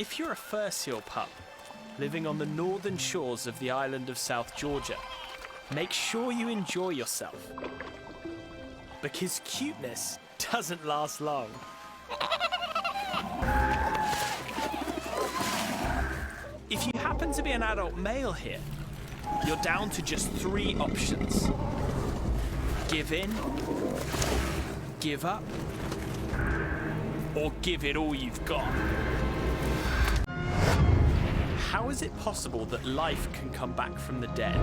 If you're a fur seal pup living on the northern shores of the island of South Georgia, make sure you enjoy yourself, because cuteness doesn't last long. If you happen to be an adult male here, you're down to just 3 options. Give in, give up, or give it all you've got. How is it possible that life can come back from the dead?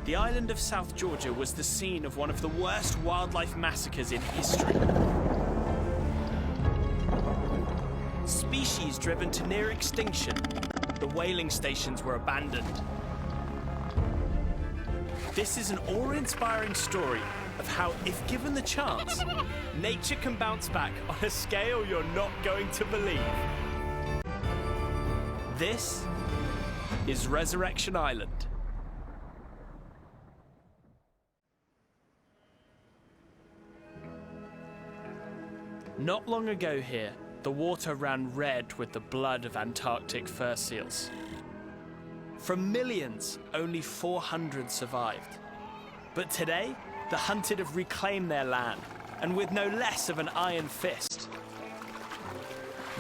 The island of South Georgia was the scene of one of the worst wildlife massacres in history. Species driven to near extinction, the whaling stations were abandoned. This is an awe-inspiring story of how, if given the chance, nature can bounce back on a scale you're not going to believe. This is Resurrection Island. Not long ago here, the water ran red with the blood of Antarctic fur seals. From millions, only 400 survived. But today, the hunted have reclaimed their land, and with no less of an iron fist.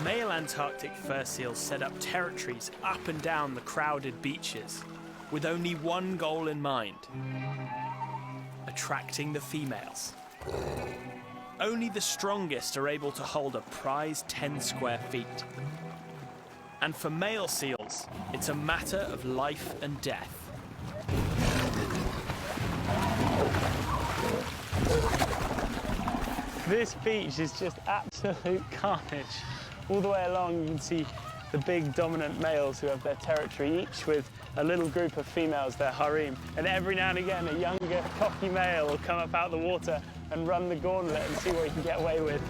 Male Antarctic fur seals set up territories up and down the crowded beaches, with only one goal in mind: attracting the females. Only the strongest are able to hold a prized 10 square feet. And for male seals, it's a matter of life and death. This beach is just absolute carnage. All the way along you can see the big dominant males who have their territory, each with a little group of females, their harem. And every now and again a younger, cocky male will come up out of the water and run the gauntlet and see what he can get away with.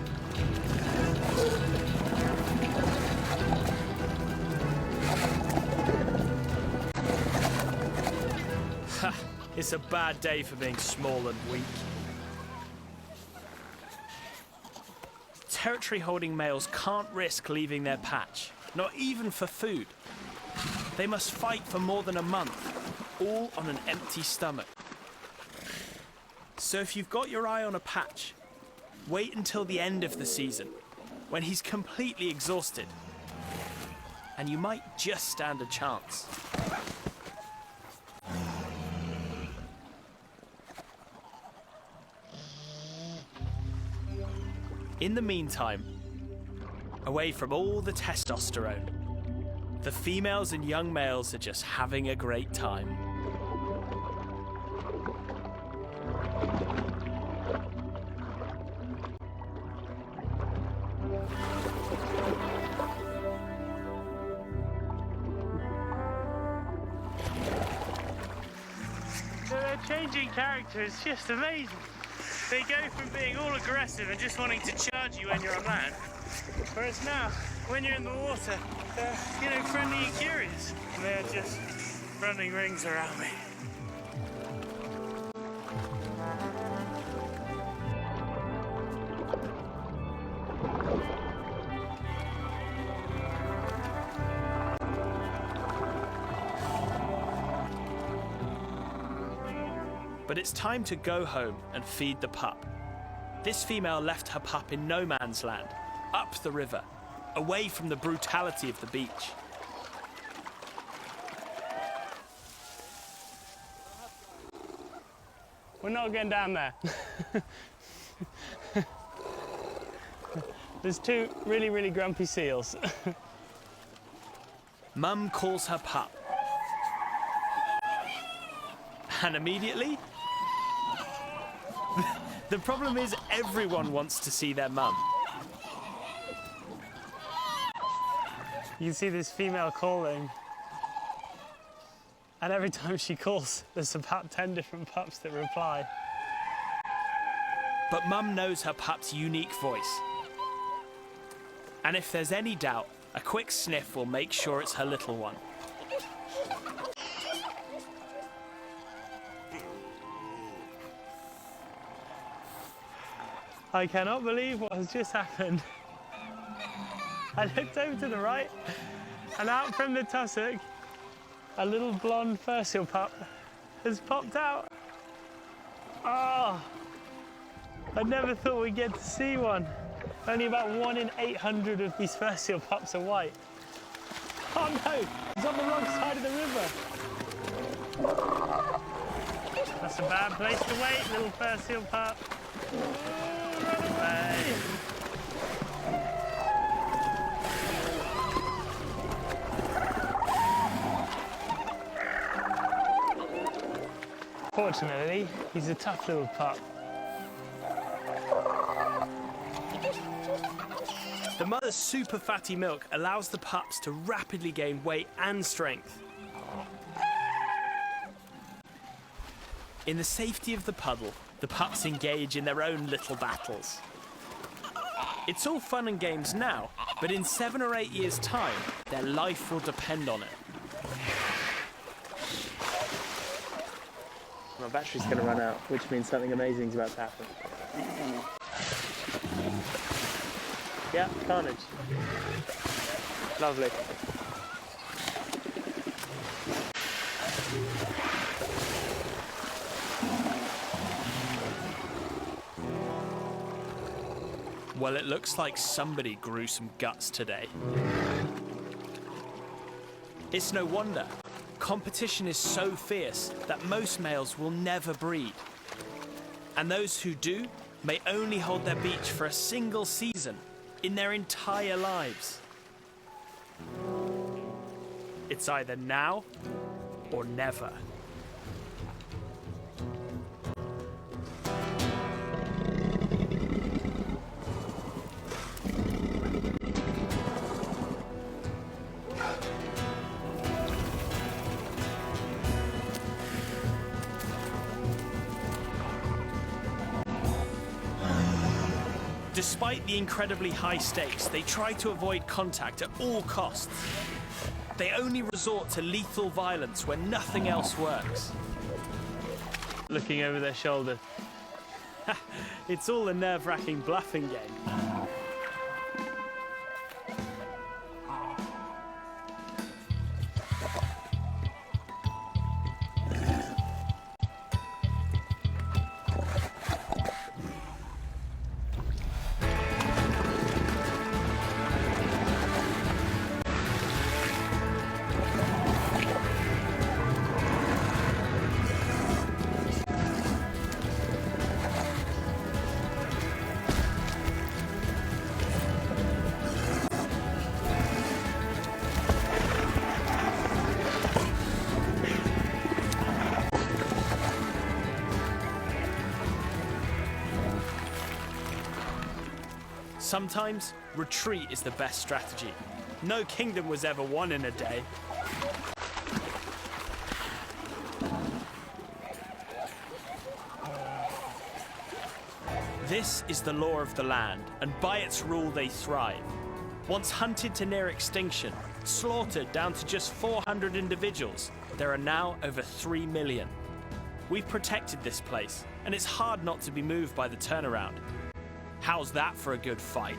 Ha! It's a bad day for being small and weak. Territory-holding males can't risk leaving their patch, not even for food. They must fight for more than a month, all on an empty stomach. So if you've got your eye on a patch, wait until the end of the season, when he's completely exhausted, and you might just stand a chance. In the meantime, away from all the testosterone, the females and young males are just having a great time. Their changing character is just amazing. They go from being all aggressive and just wanting to charge you when you're on land, whereas now, when you're in the water, they're, friendly and curious. And they're just running rings around me. But it's time to go home and feed the pup. This female left her pup in no man's land, up the river, away from the brutality of the beach. We're not getting down there. There's 2 really, really grumpy seals. Mum calls her pup. And immediately, the problem is everyone wants to see their mum. You can see this female calling. And every time she calls, there's about 10 different pups that reply. But Mum knows her pup's unique voice. And if there's any doubt, a quick sniff will make sure it's her little one. I cannot believe what has just happened. I looked over to the right, and out from the tussock, a little blonde fur seal pup has popped out. Oh, I never thought we'd get to see one. Only about 1 in 800 of these fur seal pups are white. Oh no, he's on the wrong side of the river. That's a bad place to wait, little fur seal pup. Oh, run away. Fortunately, he's a tough little pup. The mother's super fatty milk allows the pups to rapidly gain weight and strength. In the safety of the puddle, the pups engage in their own little battles. It's all fun and games now, but in 7 or 8 years' time, their life will depend on it. My battery's going to run out, which means something amazing is about to happen. Yeah, carnage. Lovely. Well, it looks like somebody grew some guts today. It's no wonder. Competition is so fierce that most males will never breed. And those who do may only hold their beach for a single season in their entire lives. It's either now or never. Despite the incredibly high stakes, they try to avoid contact at all costs. They only resort to lethal violence when nothing else works. Looking over their shoulder. It's all a nerve-wracking bluffing game. Sometimes, retreat is the best strategy. No kingdom was ever won in a day. This is the law of the land, and by its rule they thrive. Once hunted to near extinction, slaughtered down to just 400 individuals, there are now over 3 million. We've protected this place, and it's hard not to be moved by the turnaround. How's that for a good fight?